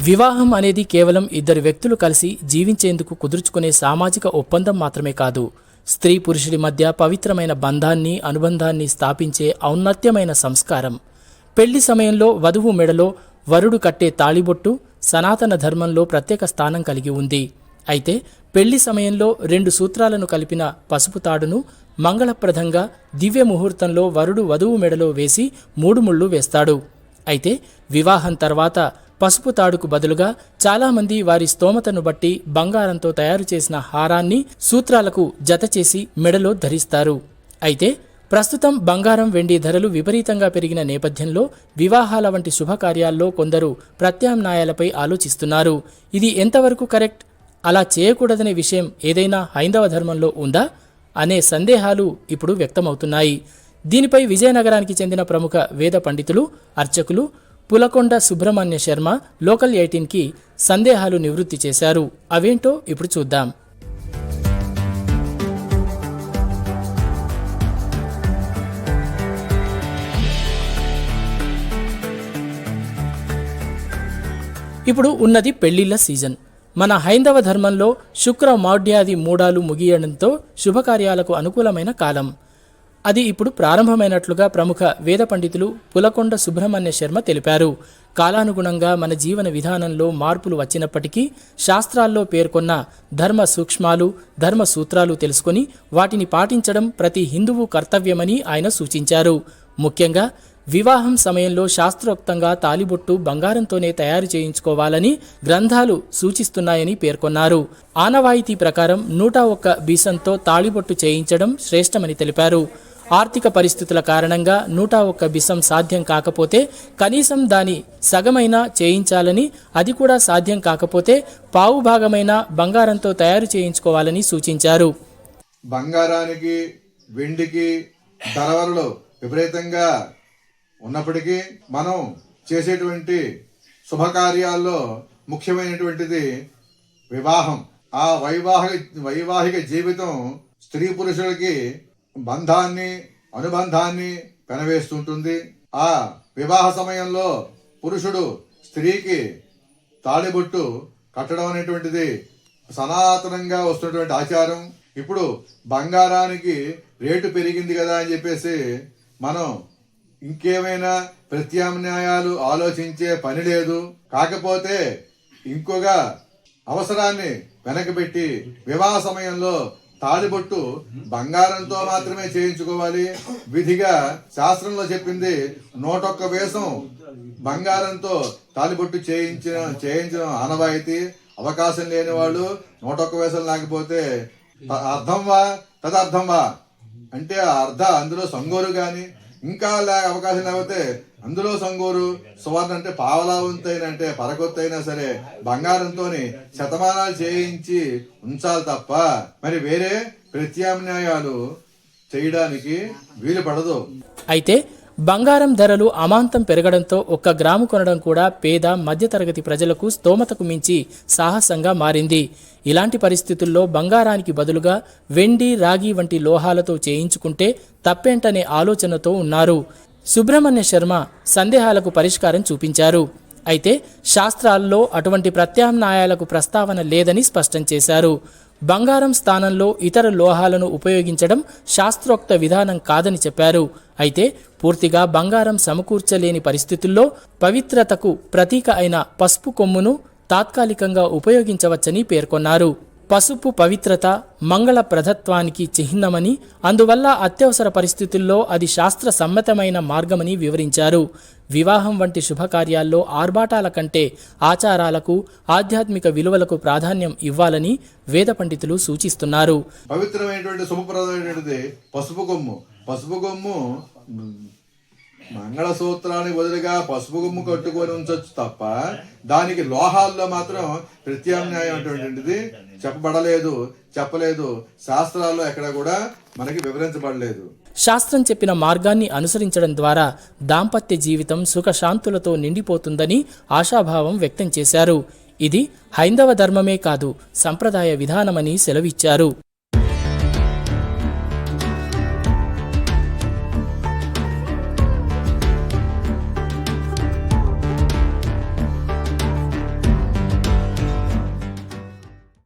వివాహం అనేది కేవలం ఇద్దరు వ్యక్తులు కలిసి జీవించేందుకు కుదుర్చుకునే సామాజిక ఒప్పందం మాత్రమే కాదు. స్త్రీ పురుషుడి మధ్య పవిత్రమైన బంధాన్ని, అనుబంధాన్ని స్థాపించే ఔన్నత్యమైన సంస్కారం. పెళ్లి సమయంలో వధువు మెడలో వరుడు కట్టే తాళిబొట్టు సనాతన ధర్మంలో ప్రత్యేక స్థానం కలిగి ఉంది. అయితే పెళ్లి సమయంలో 2 సూత్రాలను కలిపిన పసుపు తాడును మంగళప్రదంగా దివ్య ముహూర్తంలో వరుడు వధువు మెడలో వేసి 3 ముళ్ళు వేస్తాడు. అయితే వివాహం తర్వాత పసుపు తాడుకు బదులుగా చాలామంది వారి స్తోమతను బట్టి బంగారంతో తయారు చేసిన హారాన్ని సూత్రాలకు జతచేసి మెడలో ధరిస్తారు. అయితే ప్రస్తుతం బంగారం, వెండి ధరలు విపరీతంగా పెరిగిన నేపథ్యంలో వివాహాల వంటి శుభకార్యాల్లో కొందరు ప్రత్యామ్నాయాలపై ఆలోచిస్తున్నారు. ఇది ఎంతవరకు కరెక్ట్? అలా చేయకూడదనే విషయం ఏదైనా హైందవ ధర్మంలో ఉందా అనే సందేహాలు ఇప్పుడు వ్యక్తమవుతున్నాయి. దీనిపై విజయనగరానికి చెందిన ప్రముఖ వేద పండితులు, అర్చకులు పులకొండ సుబ్రహ్మణ్య శర్మ లోకల్ 18కి సందేహాలు నివృత్తి చేశారు. అవేంటో ఇప్పుడు చూద్దాం. ఇప్పుడు ఉన్నది పెళ్లిళ్ల సీజన్. మన హైందవ ధర్మంలో శుక్ర మౌఢ్యాది మూడాలు ముగియడంతో శుభకార్యాలకు అనుకూలమైన కాలం. అది ఇప్పుడు ప్రారంభమైనట్లుగా ప్రముఖ వేద పండితులు పులకొండ సుబ్రహ్మణ్య శర్మ తెలిపారు. కాలానుగుణంగా మన జీవన విధానంలో మార్పులు వచ్చినప్పటికీ శాస్త్రాల్లో పేర్కొన్న ధర్మ సూక్ష్మాలు, ధర్మ సూత్రాలు తెలుసుకొని వాటిని పాటించడం ప్రతి హిందువు కర్తవ్యమని ఆయన సూచించారు. ముఖ్యంగా వివాహం సమయంలో శాస్త్రోక్తంగా తాలిబొట్టు బంగారంతోనే తయారు చేయించుకోవాలని గ్రంథాలు సూచిస్తున్నాయని పేర్కొన్నారు. ఆనవాయితీ ప్రకారం 101 బీసంతో తాళిబొట్టు చేయించడం శ్రేష్టమని తెలిపారు. ఆర్థిక పరిస్థితుల కారణంగా 101 బిసం సాధ్యం కాకపోతే కనీసం దాని సగమైనా చేయించాలని, అది కూడా సాధ్యం కాకపోతే పావు భాగమైన బంగారంతో తయారు చేయించుకోవాలని సూచించారు. బంగారానికి, వెండికి ధరలు విపరీతంగా ఉన్నప్పటికీ మనం చేసేటువంటి శుభకార్యాల్లో ముఖ్యమైనటువంటిది వివాహం. ఆ వైవాహిక జీవితం స్త్రీ పురుషులకి బంధాన్ని, అనుబంధాన్ని పెనవేస్తుంటుంది. ఆ వివాహ సమయంలో పురుషుడు స్త్రీకి తాళిబొట్టు కట్టడం అనేటువంటిది సనాతనంగా వస్తున్నటువంటి ఆచారం. ఇప్పుడు బంగారానికి రేటు పెరిగింది కదా అని చెప్పేసి మనం ఇంకేమైనా ప్రత్యామ్నాయాలు ఆలోచించే పని లేదు. కాకపోతే ఇంకొక అవసరాన్ని వెనకబెట్టి వివాహ సమయంలో తాళిబొట్టు బంగారంతో మాత్రమే చేయించుకోవాలి. విధిగా శాస్త్రంలో చెప్పింది 101 వేషం బంగారంతో తాళిబొట్టు చేయించడం ఆనవాయితీ. అవకాశం లేని వాళ్ళు 101 వేషం లేకపోతే అర్థంవా తదర్థంవా అంటే అందులో సంగోరు గాని, ఇంకా అవకాశం లేకపోతే అందులో సంగోరు సువర్ణ అంటే పావలా వంతైనా అంటే పరకొత్తైనా సరే బంగారంతో శతమానాలు చేయించి ఉంచాలి తప్ప మరి వేరే ప్రత్యామ్నాయాలు చేయడానికి వీలు పడదు. అయితే బంగారం ధరలు అమాంతం పెరగడంతో 1 గ్రాము కొనడం కూడా పేద, మధ్యతరగతి ప్రజలకు స్తోమతకు మించి సాహసంగా మారింది. ఇలాంటి పరిస్థితుల్లో బంగారానికి బదులుగా వెండి, రాగి వంటి లోహాలతో చేయించుకుంటే తప్పేంటనే ఆలోచనతో ఉన్నారు. సుబ్రహ్మణ్య శర్మ సందేహాలకు పరిష్కారం చూపించారు. అయితే శాస్త్రాల్లో అటువంటి ప్రత్యామ్నాయాలకు ప్రస్తావన లేదని స్పష్టం చేశారు. బంగారం స్థానంలో ఇతర లోహాలను ఉపయోగించడం శాస్త్రోక్త విధానం కాదని చెప్పారు. అయితే పూర్తిగా బంగారం సమకూర్చలేని పరిస్థితుల్లో పవిత్రతకు ప్రతీక అయిన పసుపు కొమ్మును తాత్కాలికంగా ఉపయోగించవచ్చని పేర్కొన్నారు. పసుపు పవిత్రత, మంగళ ప్రదత్వానికి చిహ్నమని, అందువల్ల అత్యవసర పరిస్థితుల్లో అది శాస్త్ర సమ్మతమైన మార్గమని వివరించారు. వివాహం వంటి శుభకార్యాల్లో ఆర్భాటాల కంటే ఆచారాలకు, ఆధ్యాత్మిక విలువలకు ప్రాధాన్యం ఇవ్వాలని వేద పండితులు సూచిస్తున్నారు. పవిత్రమైనటువంటి శుభప్రదమైనటువంటిది పసుపు కొమ్ము. పసుపు కొమ్ము మంగళసూత్రానికి బదులుగా పసుపు కొమ్ము కట్టుకొని ఉంచొచ్చు తప్ప దానికి లోహాల్లో మాత్రం ప్రత్యామ్నాయం అటువంటిది చెప్పలేదు. శాస్త్రాల్లో ఎక్కడ కూడా మనకి వివరించబడలేదు. శాస్త్రం చెప్పిన మార్గాన్ని అనుసరించడం ద్వారా దాంపత్య జీవితం సుఖశాంతులతో నిండిపోతుందని ఆశాభావం వ్యక్తం చేశారు. ఇది హైందవ ధర్మమే కాదు, సంప్రదాయ విధానమని సెలవిచ్చారు.